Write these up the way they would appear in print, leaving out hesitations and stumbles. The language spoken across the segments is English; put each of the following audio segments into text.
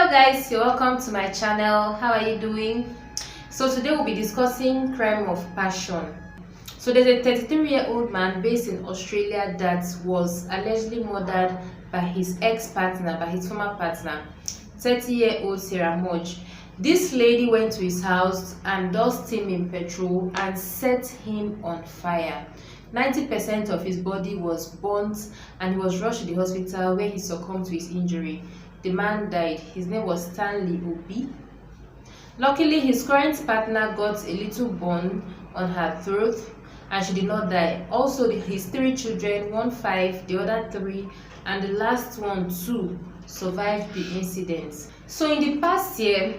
Hello guys, you're welcome to my channel. How are you doing? So today we'll be discussing crime of passion. So there's a 33-year-old man based in Australia that was allegedly murdered by his ex-partner, by his former partner, 30-year-old Sarah Mush. This lady went to his house and doused him in petrol and set him on fire. 90% of his body was burnt and he was rushed to the hospital where he succumbed to his injury. The man died. His name was Stanley Obi. Luckily, his current partner got a little burn on her throat and she did not die. Also, his 3 children, one 5, the other 3, and the last one 2, survived the incident. So in the past year,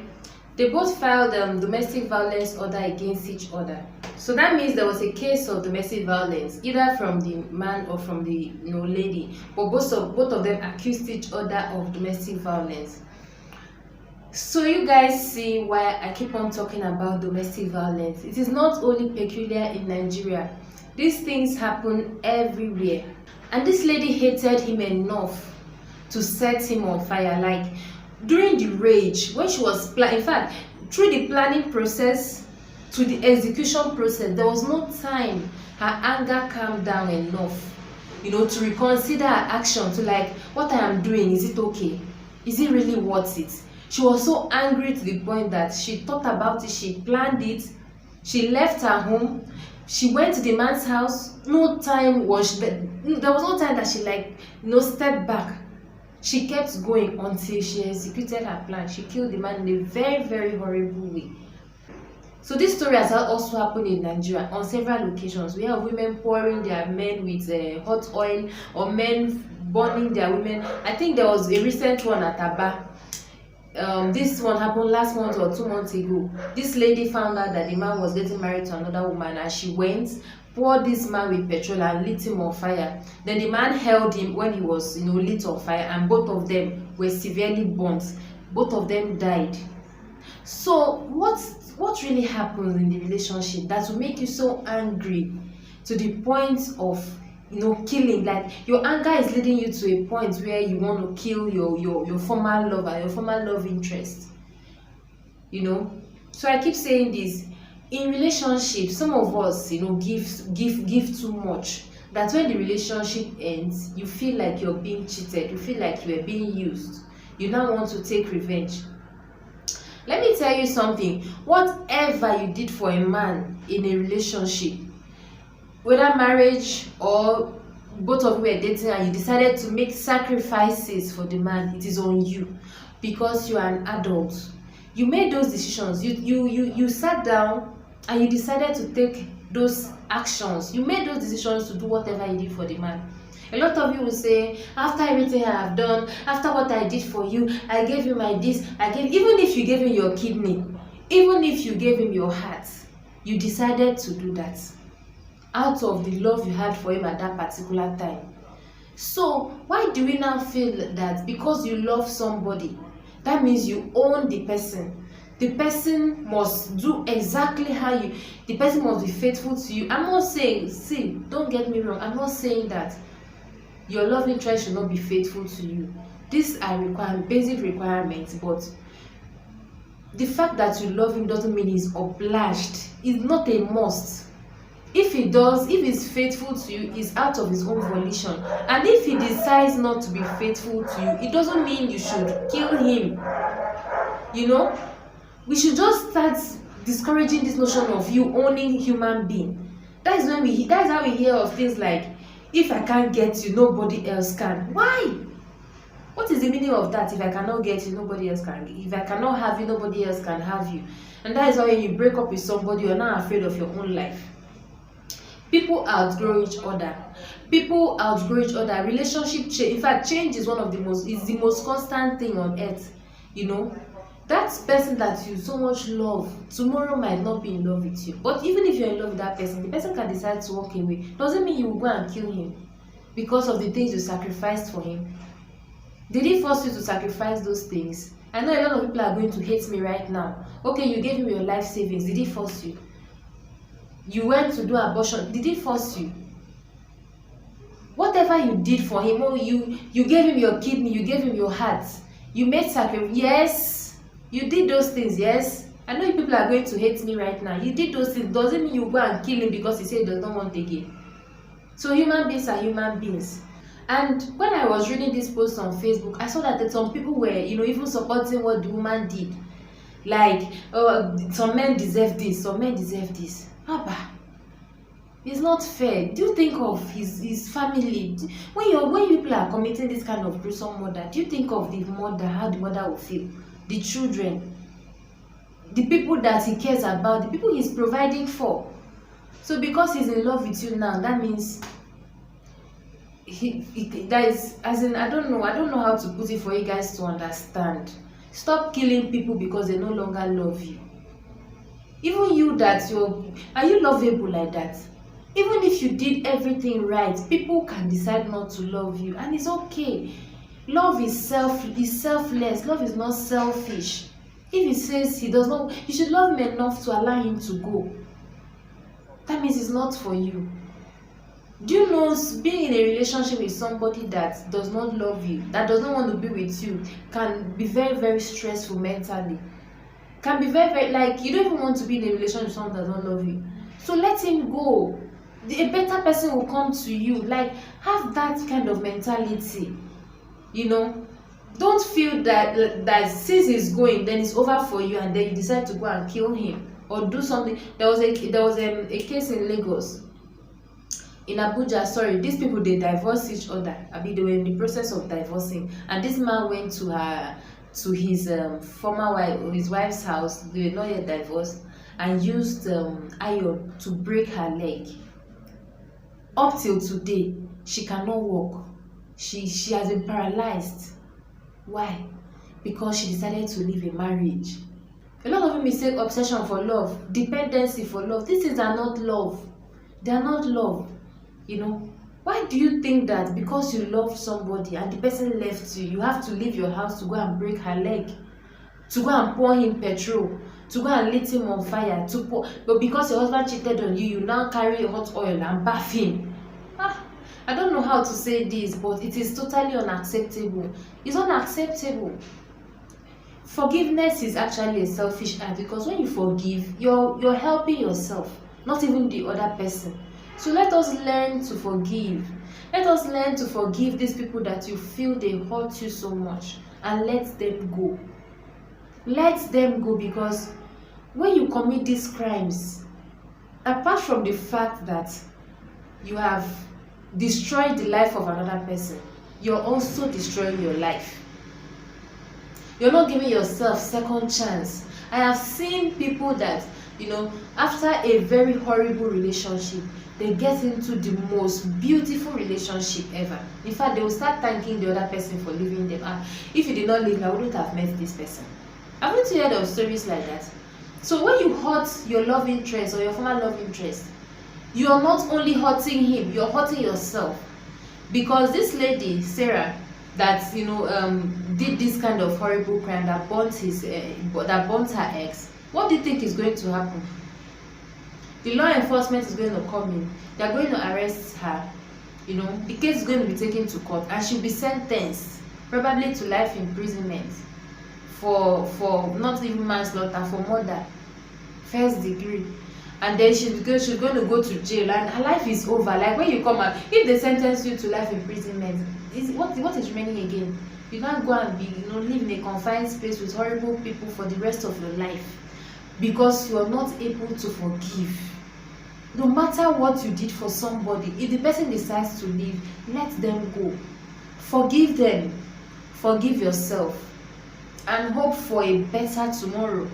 they both filed domestic violence order against each other. So that means there was a case of domestic violence, either from the man or from the lady, but both of them accused each other of domestic violence. So you guys see why I keep on talking about domestic violence. It is not only peculiar in Nigeria. These things happen everywhere. And this lady hated him enough to set him on fire. Like during the rage, when she was in fact, through the planning process to the execution process, there was no time her anger calmed down enough, to reconsider her action, to like, what I am doing, is it okay? Is it really worth it? She was so angry to the point that she thought about it, she planned it, she left her home, she went to the man's house. There was no time that she stepped back. She kept going until she executed her plan. She killed the man in a very, very horrible way. So this story has also happened in Nigeria on several occasions. We have women pouring their men with hot oil, or men burning their women. I think there was a recent one at Aba. This one happened last month or 2 months ago. This lady found out that the man was getting married to another woman, and she went, poured this man with petrol and lit him on fire. Then the man held him when he was lit on fire, and both of them were severely burnt. Both of them died. So what really happens in the relationship that will make you so angry to the point of killing? Like your anger is leading you to a point where you want to kill your former lover, your former love interest. So I keep saying this. In relationships, some of us give too much, that when the relationship ends, you feel like you're being cheated, you feel like you are being used, you now want to take revenge. Let me tell you something. Whatever you did for a man in a relationship, whether marriage or both of you were dating and you decided to make sacrifices for the man, it is on you, because you are an adult. You made those decisions. You sat down and you decided to take those actions. You made those decisions to do whatever you did for the man. A lot of you will say, after everything I have done, after what I did for you, I gave you my this, even if you gave him your kidney, even if you gave him your heart, you decided to do that out of the love you had for him at that particular time. So why do we now feel that because you love somebody, that means you own the person? The person must do exactly how the person must be faithful to you. I'm not saying, see, don't get me wrong, I'm not saying that your love interest should not be faithful to you. These are basic requirements, but the fact that you love him doesn't mean he's obliged. It's not a must. If he does, if he's faithful to you, it's out of his own volition. And if he decides not to be faithful to you, it doesn't mean you should kill him. We should just start discouraging this notion of you owning human being. That's how we hear of things like, if I can't get you, nobody else can. Why? What is the meaning of that? If I cannot get you, nobody else can. If I cannot have you, nobody else can have you. And that is why when you break up with somebody, you're not afraid of your own life. People outgrow each other. Relationship change. In fact, change is the most constant thing on earth. That person that you so much love, tomorrow might not be in love with you. But even if you're in love with that person, the person can decide to walk away. Doesn't mean you will go and kill him because of the things you sacrificed for him. Did he force you to sacrifice those things? I know a lot of people are going to hate me right now. Okay, you gave him your life savings. Did he force you? You went to do abortion. Did he force you? Whatever you did for him, you gave him your kidney, you gave him your heart. You made sacrifice. Yes, you did those things. Yes, I know you people are going to hate me right now. You did those things. Doesn't mean you go and kill him because he said he does not want again. So human beings are human beings. And when I was reading this post on Facebook, I saw that some people were, even supporting what the woman did. Like, some men deserve this, some men deserve this. Abba, it's not fair. Do you think of his family? When people are committing this kind of gruesome murder, do you think of the mother, how the mother will feel? The children, the people that he cares about, the people he's providing for. So because he's in love with you now, that means that is, as in, I don't know how to put it for you guys to understand. Stop killing people because they no longer love you. Even you, are you lovable like that? Even if you did everything right, people can decide not to love you, and it's okay. Love is selfless. Love is not selfish. If he says he does not, you should love him enough to allow him to go. That means it's not for you. Do you know, being in a relationship with somebody that does not love you, that does not want to be with you, can be very, very stressful mentally. Can be very, very, like, you don't even want to be in a relationship with someone that does not love you. So let him go. A better person will come to you. Like, have that kind of mentality. Don't feel that since he's going, then it's over for you, and then you decide to go and kill him or do something. There was a case in Lagos. In Abuja, sorry, these people, they divorced each other. They were in the process of divorcing, and this man went to his former wife, his wife's house. They were not yet divorced, and used iron to break her leg. Up till today, she cannot walk. She has been paralyzed. Why? Because she decided to leave a marriage. A lot of people mistake obsession for love, dependency for love. These things are not love. They are not love. Why do you think that because you love somebody and the person left you, you have to leave your house to go and break her leg, to go and pour him petrol, to go and lit him on fire, but because your husband cheated on you, you now carry hot oil and bath him? I don't know how to say this, but it is totally unacceptable. It's unacceptable. Forgiveness is actually a selfish act, because when you forgive, you're helping yourself, not even the other person. So let us learn to forgive. Let us learn to forgive these people that you feel they hurt you so much, and let them go. Let them go, because when you commit these crimes, apart from the fact that you have destroyed the life of another person, you're also destroying your life. You're not giving yourself second chance. I have seen people that, after a very horrible relationship, they get into the most beautiful relationship ever. In fact, they will start thanking the other person for leaving them. If you did not leave me, I wouldn't have met this person. Haven't you heard of stories like that? So when you hurt your love interest or your former love interest, you are not only hurting him, you're hurting yourself. Because this lady, Sarah, that did this kind of horrible crime that burnt her ex, what do you think is going to happen? The law enforcement is going to come in. They're going to arrest her. The case is going to be taken to court, and she'll be sentenced probably to life imprisonment for not even manslaughter, for murder, first degree. And then she's going to go to jail, and her life is over. Like, when you come out, if they sentence you to life imprisonment, what is remaining again? You can't go and be live in a confined space with horrible people for the rest of your life, because you are not able to forgive. No matter what you did for somebody, if the person decides to leave, let them go. Forgive them. Forgive yourself, and hope for a better tomorrow.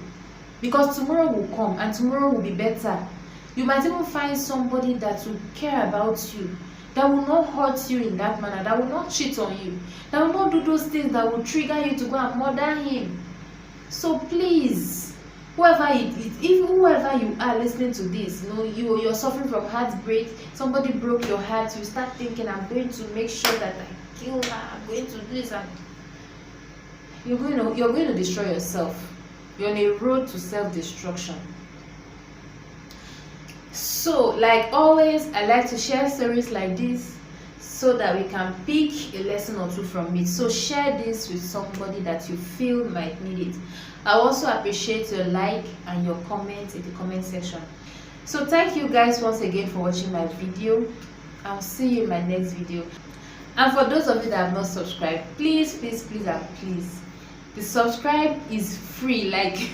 Because tomorrow will come, and tomorrow will be better. You might even find somebody that will care about you, that will not hurt you in that manner, that will not cheat on you, that will not do those things that will trigger you to go and murder him. So please, whoever you are listening to this, you're suffering from heartbreak, somebody broke your heart, you start thinking, I'm going to make sure that I kill her, I'm going to do this, and you're going to destroy yourself. You're on a road to self-destruction. So, like always, I like to share stories like this so that we can pick a lesson or two from it. So share this with somebody that you feel might need it. I also appreciate your like and your comment in the comment section. So thank you guys once again for watching my video. I'll see you in my next video. And for those of you that have not subscribed, please the subscribe is free, like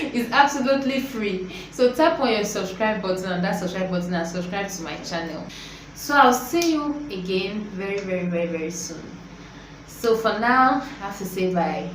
it's absolutely free. So tap on your subscribe button, on that subscribe button, and subscribe to my channel. So I'll see you again very soon. So for now, I have to say bye.